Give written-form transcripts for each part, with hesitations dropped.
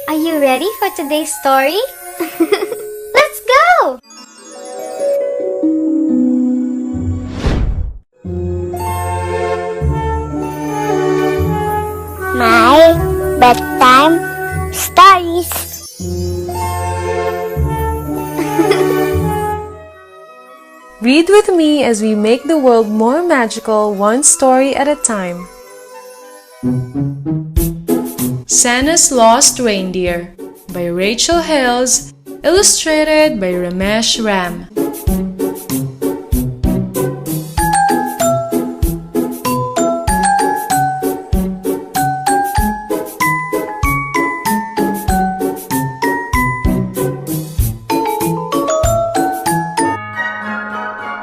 Are you ready for today's story? Let's go! My bedtime stories. Read with me as we make the world more magical, one story at a time. Santa's Lost Reindeer by Rachel Hales, illustrated by Ramesh Ram.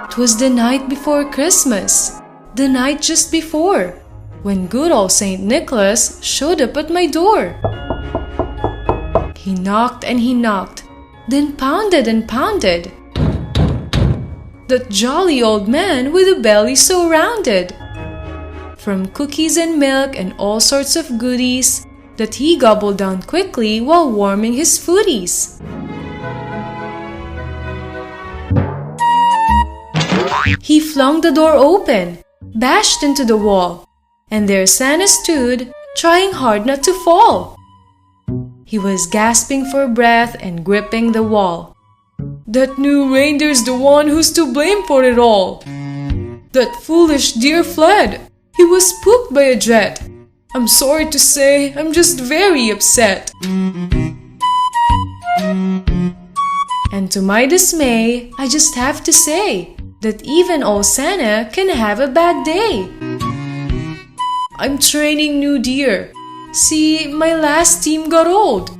It was the night before Christmas, the night just before, when good old Saint Nicholas showed up at my door. He knocked and he knocked, then pounded and pounded. That jolly old man with a belly so rounded. From cookies and milk and all sorts of goodies that he gobbled down quickly while warming his footies. He flung the door open, bashed into the wall, and there Santa stood, trying hard not to fall. He was gasping for breath and gripping the wall. That new reindeer's the one who's to blame for it all. That foolish deer fled. He was spooked by a jet. I'm sorry to say, I'm just very upset. And to my dismay, I just have to say that even old Santa can have a bad day. I'm training new deer. See, my last team got old.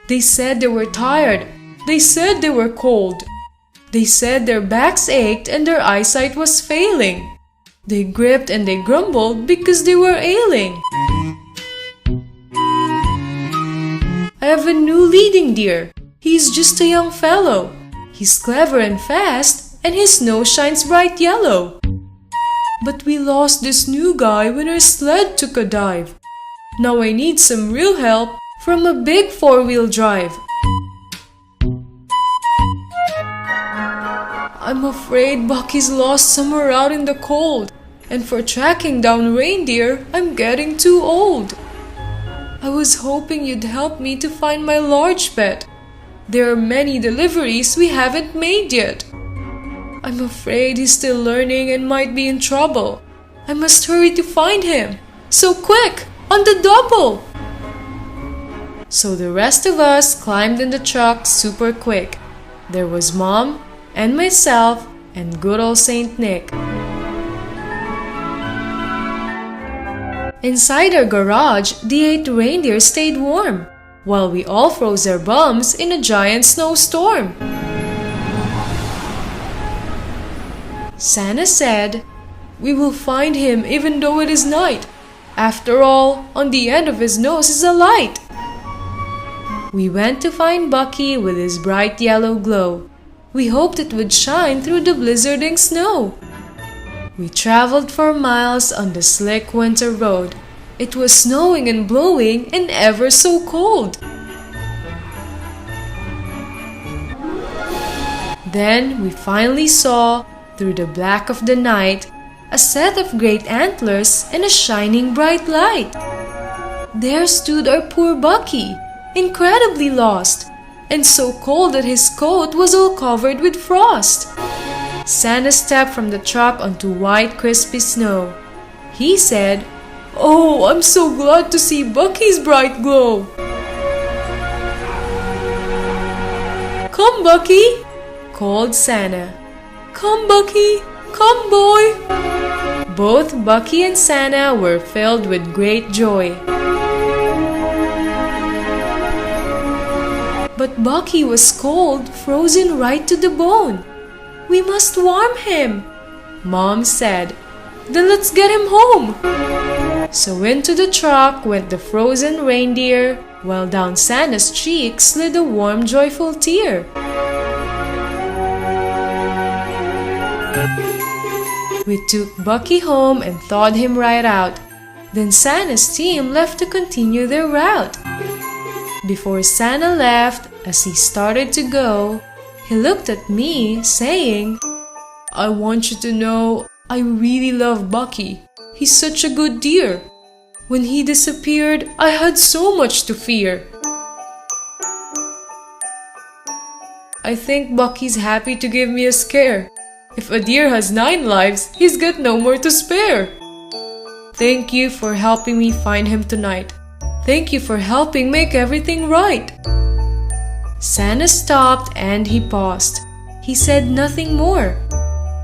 They said they were tired. They said they were cold. They said their backs ached and their eyesight was failing. They gripped and they grumbled because they were ailing. I have a new leading deer. He's just a young fellow. He's clever and fast, and his nose shines bright yellow. But we lost this new guy when our sled took a dive. Now I need some real help from a big four-wheel drive. I'm afraid Bucky's lost somewhere out in the cold, and for tracking down reindeer, I'm getting too old. I was hoping you'd help me to find my large pet. There are many deliveries we haven't made yet. I'm afraid he's still learning and might be in trouble. I must hurry to find him. So quick, on the double! So the rest of us climbed in the truck super quick. There was Mom and myself and good old Saint Nick. Inside our garage, the 8 reindeer stayed warm, while we all froze our bums in a giant snowstorm. Santa said, "We will find him even though it is night. After all, on the end of his nose is a light." We went to find Bucky with his bright yellow glow. We hoped it would shine through the blizzarding snow. We traveled for miles on the slick winter road. It was snowing and blowing and ever so cold. Then we finally saw, through the black of the night, a set of great antlers and a shining bright light. There stood our poor Bucky, incredibly lost, and so cold that his coat was all covered with frost. Santa stepped from the truck onto white crispy snow. He said, "Oh, I'm so glad to see Bucky's bright glow." "Come, Bucky," called Santa. "Come, Bucky, come, boy." Both Bucky and Santa were filled with great joy. But Bucky was cold, frozen right to the bone. "We must warm him," Mom said. "Then let's get him home." So into the truck went the frozen reindeer, while down Santa's cheek slid a warm, joyful tear. We took Bucky home and thawed him right out. Then Santa's team left to continue their route. Before Santa left, as he started to go, he looked at me, saying, "I want you to know I really love Bucky. He's such a good dear. When he disappeared, I had so much to fear." I think Bucky's happy to give me a scare. If a deer has 9 lives, he's got no more to spare. Thank you for helping me find him tonight. Thank you for helping make everything right. Santa stopped and he paused. He said nothing more.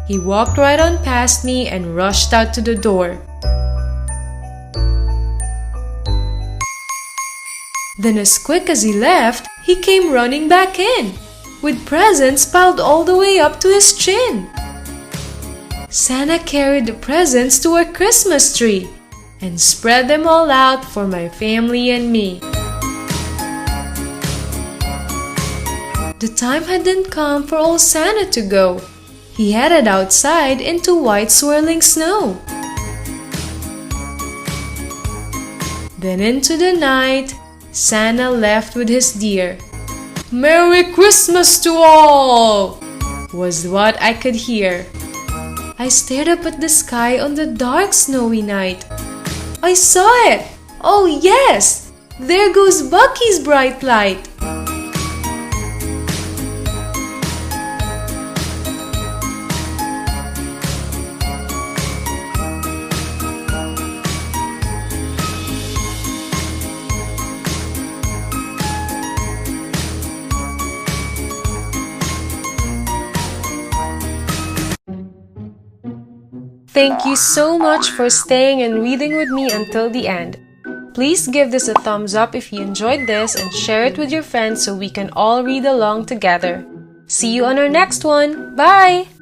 He walked right on past me and rushed out to the door. Then as quick as he left, he came running back in, with presents piled all the way up to his chin. Santa carried the presents to our Christmas tree and spread them all out for my family and me. The time hadn't come for old Santa to go. He headed outside into white swirling snow. Then into the night, Santa left with his deer. "Merry Christmas to all!" was what I could hear. I stared up at the sky on the dark snowy night. I saw it! Oh yes! There goes Bucky's bright light! Thank you so much for staying and reading with me until the end. Please give this a thumbs up if you enjoyed this and share it with your friends so we can all read along together. See you on our next one. Bye!